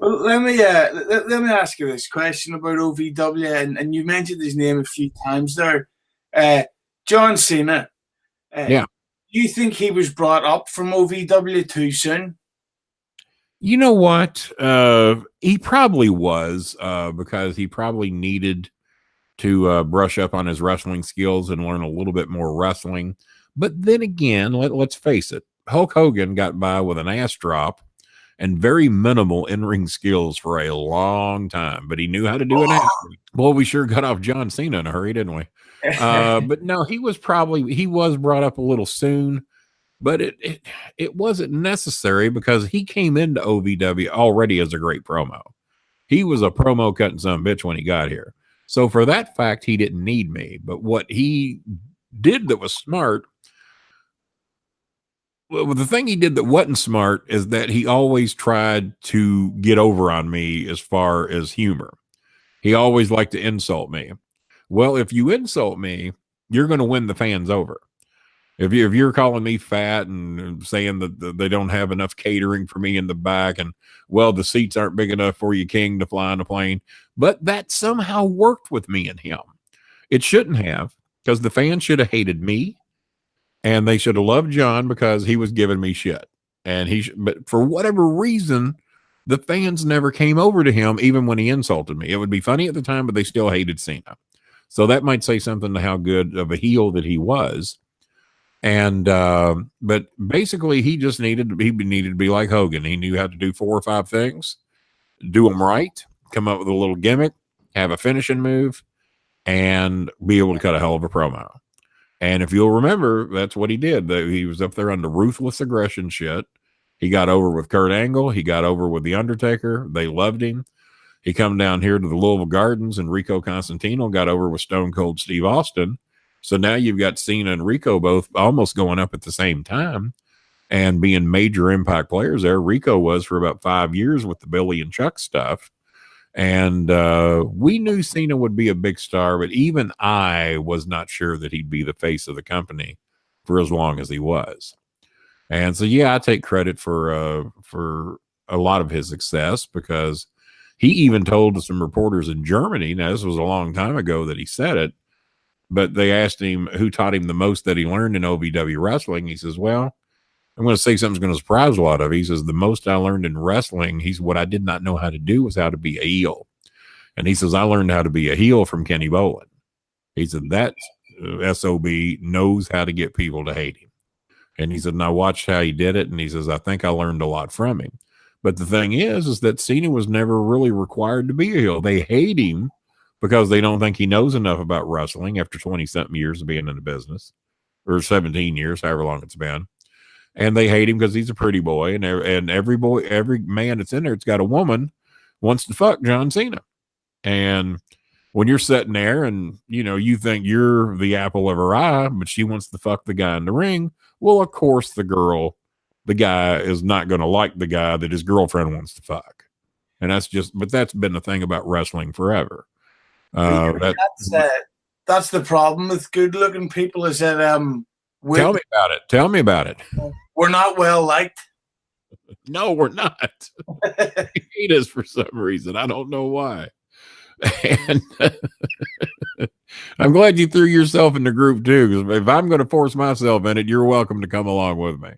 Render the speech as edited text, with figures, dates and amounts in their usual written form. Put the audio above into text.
Well, let me ask you this question about OVW, and you mentioned his name a few times there. Uh, John Cena. Yeah. Do you think he was brought up from OVW too soon? You know what? He probably was, because he probably needed to brush up on his wrestling skills and learn a little bit more wrestling. But then again, let's face it, Hulk Hogan got by with an ass drop and very minimal in-ring skills for a long time, but he knew how to do an ass drop. Well, we sure got off John Cena in a hurry, didn't we? But no, he was brought up a little soon, but it wasn't necessary because he came into OVW already as a great promo. He was a promo cutting some bitch when he got here. So for that fact, he didn't need me. But what he did that was smart, well, the thing he did that wasn't smart is that he always tried to get over on me as far as humor. He always liked to insult me. Well, if you insult me, you're going to win the fans over. If you're calling me fat and saying that they don't have enough catering for me in the back, and well, the seats aren't big enough for you, King, to fly on a plane, but that somehow worked with me and him. It shouldn't have, because the fans should have hated me, and they should have loved John because he was giving me shit. But for whatever reason, the fans never came over to him, even when he insulted me. It would be funny at the time, but they still hated Cena. So that might say something to how good of a heel that he was. And but basically he needed to be like Hogan. He knew how to do 4 or 5 things, do them right, come up with a little gimmick, have a finishing move, and be able to cut a hell of a promo. And if you'll remember, that's what he did. He was up there on the ruthless aggression shit. He got over with Kurt Angle. He got over with The Undertaker. They loved him. He come down here to the Louisville Gardens, and Rico Constantino got over with Stone Cold Steve Austin. So now you've got Cena and Rico both almost going up at the same time and being major impact players there. Rico was for about 5 years with the Billy and Chuck stuff. And we knew Cena would be a big star, but even I was not sure that he'd be the face of the company for as long as he was. And so, yeah, I take credit for a lot of his success, because he even told some reporters in Germany, now this was a long time ago that he said it, but they asked him who taught him the most that he learned in OVW wrestling. He says, well, I'm going to say something's going to surprise a lot of you. He says, the most I learned in wrestling, what I did not know how to do was how to be a heel. And he says, I learned how to be a heel from Kenny Bolin. He said, that SOB knows how to get people to hate him. And he said, and I watched how he did it. And he says, I think I learned a lot from him. But the thing is that Cena was never really required to be a heel. They hate him because they don't think he knows enough about wrestling after 20-something years of being in the business, or 17 years, however long it's been. And they hate him because he's a pretty boy, and every man that's in there, it's got a woman, wants to fuck John Cena. And when you're sitting there and, you think you're the apple of her eye, but she wants to fuck the guy in the ring, well, of course the guy is not going to like the guy that his girlfriend wants to fuck. And that's been the thing about wrestling forever. That's the problem with good-looking people, is that tell me about it. We're not well liked. No, we're not. They hate us for some reason. I don't know why. And I'm glad you threw yourself in the group too, because if I'm going to force myself in it, you're welcome to come along with me.